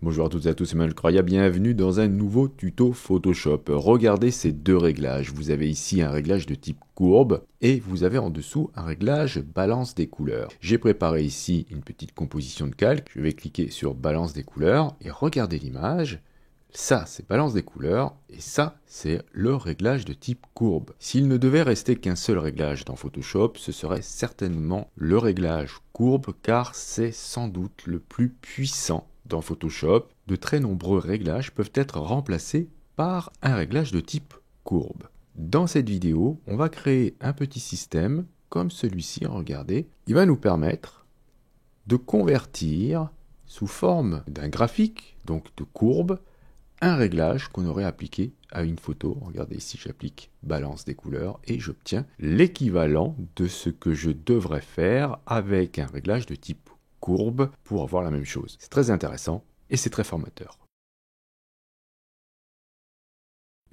Bonjour à toutes et à tous, c'est Manuel Croya, bienvenue dans un nouveau tuto Photoshop. Regardez ces deux réglages. Vous avez ici un réglage de type courbe et vous avez en dessous un réglage balance des couleurs. J'ai préparé ici une petite composition de calque. Je vais cliquer sur balance des couleurs et regardez l'image. Ça, c'est balance des couleurs et ça, c'est le réglage de type courbe. S'il ne devait rester qu'un seul réglage dans Photoshop, ce serait certainement le réglage courbe car c'est sans doute le plus puissant dans Photoshop. De très nombreux réglages peuvent être remplacés par un réglage de type courbe. Dans cette vidéo, on va créer un petit système comme celui-ci, regardez. Il va nous permettre de convertir sous forme d'un graphique, donc de courbe, un réglage qu'on aurait appliqué à une photo. Regardez ici, j'applique balance des couleurs et j'obtiens l'équivalent de ce que je devrais faire avec un réglage de type courbe pour avoir la même chose. C'est très intéressant et c'est très formateur.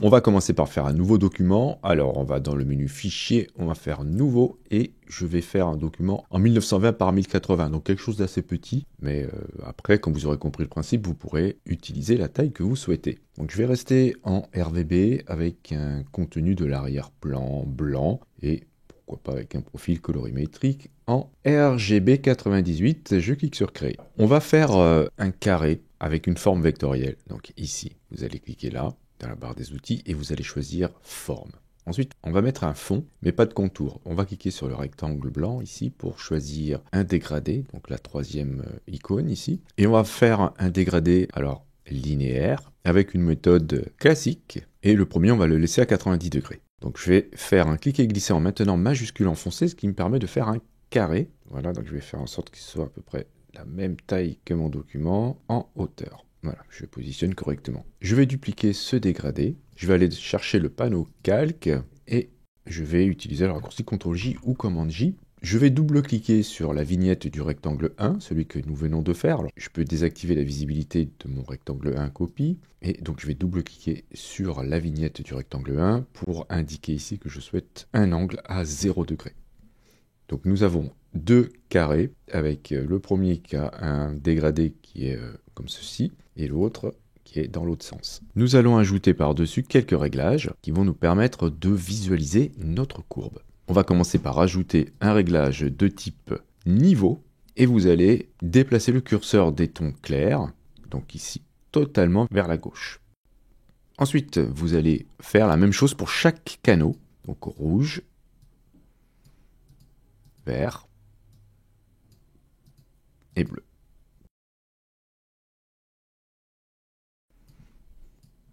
On va commencer par faire un nouveau document. Alors, on va dans le menu Fichier, on va faire Nouveau et je vais faire un document en 1920 par 1080, donc quelque chose d'assez petit. Mais après, quand vous aurez compris le principe, vous pourrez utiliser la taille que vous souhaitez. Donc, je vais rester en RVB avec un contenu de l'arrière-plan blanc et pourquoi pas avec un profil colorimétrique en RGB 98. Je clique sur Créer. On va faire un carré avec une forme vectorielle. Donc ici, vous allez cliquer là, dans la barre des outils, et vous allez choisir Forme. Ensuite, on va mettre un fond, mais pas de contour. On va cliquer sur le rectangle blanc ici pour choisir un dégradé, donc la troisième icône ici. Et on va faire un dégradé, alors linéaire, avec une méthode classique. Et le premier, on va le laisser à 90 degrés. Donc je vais faire un cliquer glisser en maintenant majuscule enfoncé, ce qui me permet de faire un carré. Voilà, donc je vais faire en sorte qu'il soit à peu près la même taille que mon document en hauteur. Voilà, je le positionne correctement. Je vais dupliquer ce dégradé. Je vais aller chercher le panneau calque et je vais utiliser le raccourci CTRL-J ou commande-J. Je vais double-cliquer sur la vignette du rectangle 1, celui que nous venons de faire. Alors, je peux désactiver la visibilité de mon rectangle 1 copie. Et donc, je vais double-cliquer sur la vignette du rectangle 1 pour indiquer ici que je souhaite un angle à 0 degré. Donc, nous avons deux carrés avec le premier qui a un dégradé qui est comme ceci et l'autre qui est dans l'autre sens. Nous allons ajouter par-dessus quelques réglages qui vont nous permettre de visualiser notre courbe. On va commencer par ajouter un réglage de type niveau et vous allez déplacer le curseur des tons clairs, donc ici totalement vers la gauche. Ensuite, vous allez faire la même chose pour chaque canot, donc rouge, vert et bleu.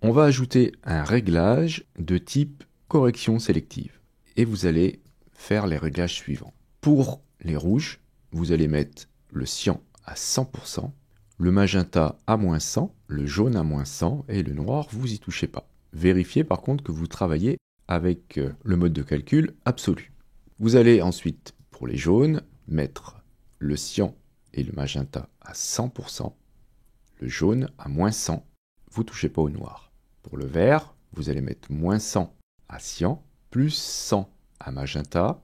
On va ajouter un réglage de type correction sélective. Et vous allez faire les réglages suivants. Pour les rouges, vous allez mettre le cyan à 100%, le magenta à -100, le jaune à -100 et le noir, vous y touchez pas. Vérifiez par contre que vous travaillez avec le mode de calcul absolu. Vous allez ensuite, pour les jaunes, mettre le cyan et le magenta à 100%, le jaune à -100, vous touchez pas au noir. Pour le vert, vous allez mettre -100 à cyan, plus 100 à magenta,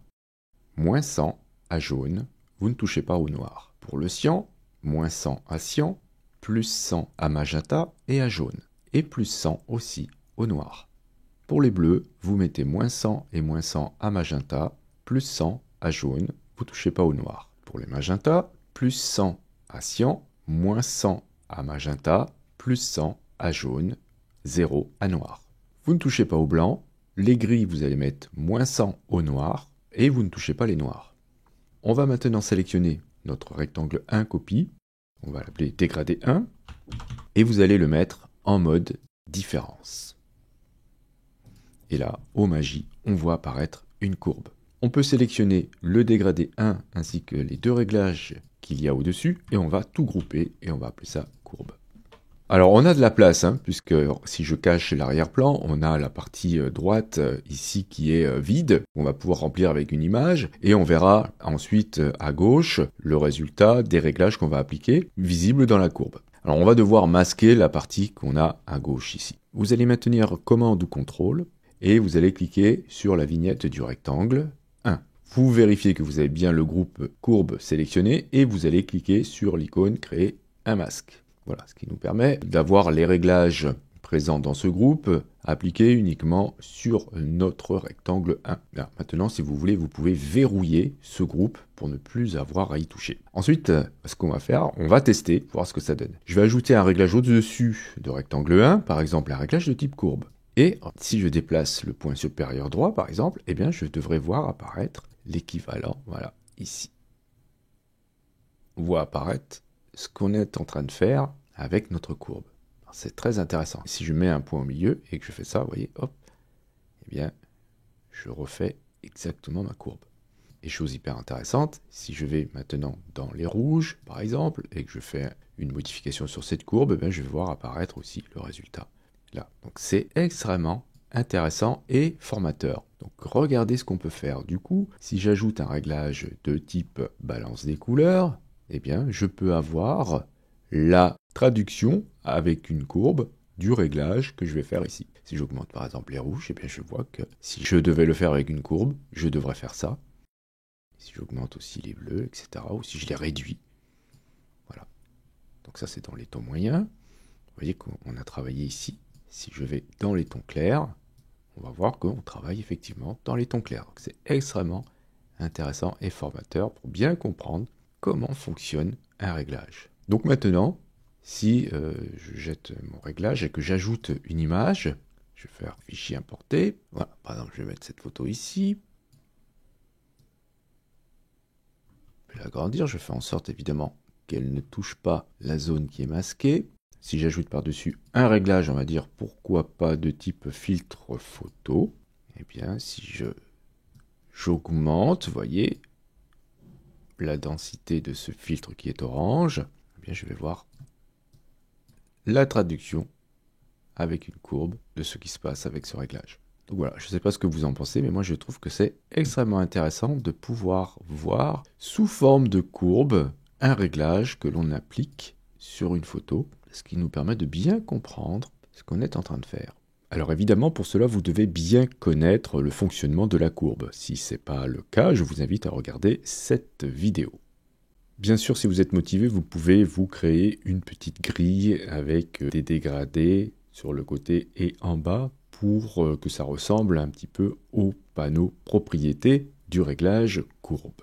moins 100 à jaune, vous ne touchez pas au noir. Pour le cyan, moins 100 à cyan, plus 100 à magenta et à jaune, et plus 100 aussi au noir. Pour les bleus, vous mettez moins 100 et moins 100 à magenta, plus 100 à jaune, vous ne touchez pas au noir. Pour les magentas, plus 100 à cyan, moins 100 à magenta, plus 100 à jaune, 0 à noir. Vous ne touchez pas au blanc. Les gris, vous allez mettre moins 100 au noir et vous ne touchez pas les noirs. On va maintenant sélectionner notre rectangle 1 copie. On va l'appeler dégradé 1 et vous allez le mettre en mode différence. Et là, oh magie, on voit apparaître une courbe. On peut sélectionner le dégradé 1 ainsi que les deux réglages qu'il y a au-dessus et on va tout grouper et on va appeler ça courbe. Alors on a de la place, puisque si je cache l'arrière-plan, on a la partie droite ici qui est vide, on va pouvoir remplir avec une image, et on verra ensuite à gauche le résultat des réglages qu'on va appliquer, visible dans la courbe. Alors on va devoir masquer la partie qu'on a à gauche ici. Vous allez maintenir commande ou contrôle, et vous allez cliquer sur la vignette du rectangle 1. Vous vérifiez que vous avez bien le groupe courbe sélectionné, et vous allez cliquer sur l'icône créer un masque. Voilà, ce qui nous permet d'avoir les réglages présents dans ce groupe appliqués uniquement sur notre rectangle 1. Là, maintenant, si vous voulez, vous pouvez verrouiller ce groupe pour ne plus avoir à y toucher. Ensuite, ce qu'on va faire, on va tester, voir ce que ça donne. Je vais ajouter un réglage au-dessus de rectangle 1, par exemple un réglage de type courbe. Et si je déplace le point supérieur droit, par exemple, eh bien, je devrais voir apparaître l'équivalent, voilà, ici. On voit apparaître ce qu'on est en train de faire avec notre courbe. C'est très intéressant. Si je mets un point au milieu et que je fais ça, vous voyez, hop, eh bien, je refais exactement ma courbe. Et chose hyper intéressante, si je vais maintenant dans les rouges, par exemple, et que je fais une modification sur cette courbe, eh bien, je vais voir apparaître aussi le résultat. Là. Donc c'est extrêmement intéressant et formateur. Donc regardez ce qu'on peut faire. Du coup, si j'ajoute un réglage de type balance des couleurs, eh bien, je peux avoir la traduction avec une courbe du réglage que je vais faire ici. Si j'augmente par exemple les rouges, eh bien, je vois que si je devais le faire avec une courbe, je devrais faire ça. Si j'augmente aussi les bleus, etc., ou si je les réduis. Voilà. Donc ça, c'est dans les tons moyens. Vous voyez qu'on a travaillé ici. Si je vais dans les tons clairs, on va voir qu'on travaille effectivement dans les tons clairs. C'est extrêmement intéressant et formateur pour bien comprendre comment fonctionne un réglage. Donc maintenant, si je jette mon réglage et que j'ajoute une image, je vais faire fichier importer. Voilà, par exemple, je vais mettre cette photo ici. Je vais l'agrandir, je fais en sorte évidemment qu'elle ne touche pas la zone qui est masquée. Si j'ajoute par-dessus un réglage, on va dire pourquoi pas de type filtre photo, eh bien si j'augmente, vous voyez, la densité de ce filtre qui est orange, eh bien je vais voir la traduction avec une courbe de ce qui se passe avec ce réglage. Donc voilà, je ne sais pas ce que vous en pensez, mais moi je trouve que c'est extrêmement intéressant de pouvoir voir sous forme de courbe un réglage que l'on applique sur une photo, ce qui nous permet de bien comprendre ce qu'on est en train de faire. Alors évidemment, pour cela, vous devez bien connaître le fonctionnement de la courbe. Si ce n'est pas le cas, je vous invite à regarder cette vidéo. Bien sûr, si vous êtes motivé, vous pouvez vous créer une petite grille avec des dégradés sur le côté et en bas pour que ça ressemble un petit peu au panneau propriété du réglage courbe.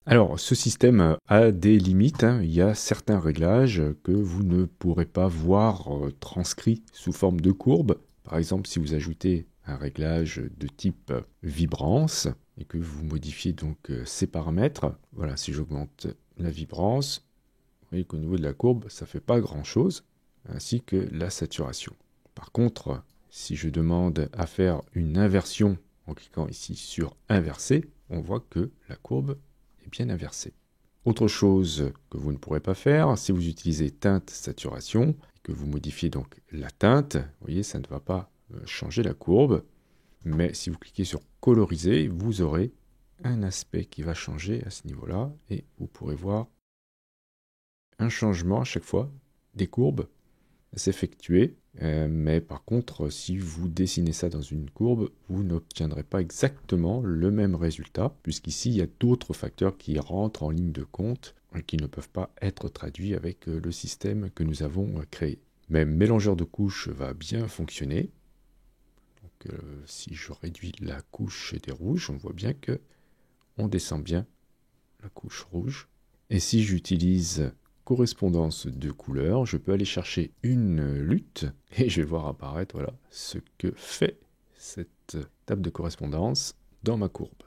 Alors, ce système a des limites. Il y a certains réglages que vous ne pourrez pas voir transcrits sous forme de courbe. Par exemple, si vous ajoutez un réglage de type vibrance et que vous modifiez donc ces paramètres, voilà, si j'augmente la vibrance, vous voyez qu'au niveau de la courbe, ça ne fait pas grand-chose, ainsi que la saturation. Par contre, si je demande à faire une inversion en cliquant ici sur inverser, on voit que la courbe est bien inversée. Autre chose que vous ne pourrez pas faire, si vous utilisez teinte saturation, que vous modifiez donc la teinte, vous voyez, ça ne va pas changer la courbe, mais si vous cliquez sur coloriser, vous aurez un aspect qui va changer à ce niveau-là, et vous pourrez voir un changement à chaque fois des courbes s'effectuer, mais par contre, si vous dessinez ça dans une courbe, vous n'obtiendrez pas exactement le même résultat, puisqu'ici, il y a d'autres facteurs qui rentrent en ligne de compte et qui ne peuvent pas être traduits avec le système que nous avons créé. Mais mélangeur de couches va bien fonctionner. Donc, si je réduis la couche des rouges, on voit bien que on descend bien la couche rouge. Et si j'utilise correspondance de couleurs, je peux aller chercher une lutte et je vais voir apparaître voilà, ce que fait cette table de correspondance dans ma courbe.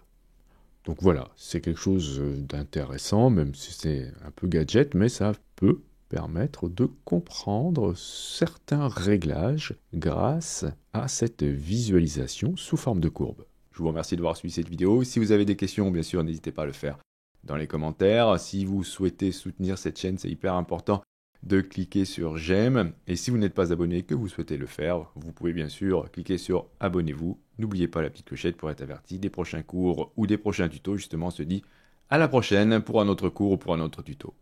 Donc voilà, c'est quelque chose d'intéressant, même si c'est un peu gadget, mais ça peut permettre de comprendre certains réglages grâce à cette visualisation sous forme de courbe. Je vous remercie d'avoir suivi cette vidéo. Si vous avez des questions, bien sûr, n'hésitez pas à le faire dans les commentaires. Si vous souhaitez soutenir cette chaîne, c'est hyper important de cliquer sur j'aime. Et si vous n'êtes pas abonné et que vous souhaitez le faire, vous pouvez bien sûr cliquer sur abonnez-vous. N'oubliez pas la petite clochette pour être averti des prochains cours ou des prochains tutos. Justement, on se dit à la prochaine pour un autre cours ou pour un autre tuto.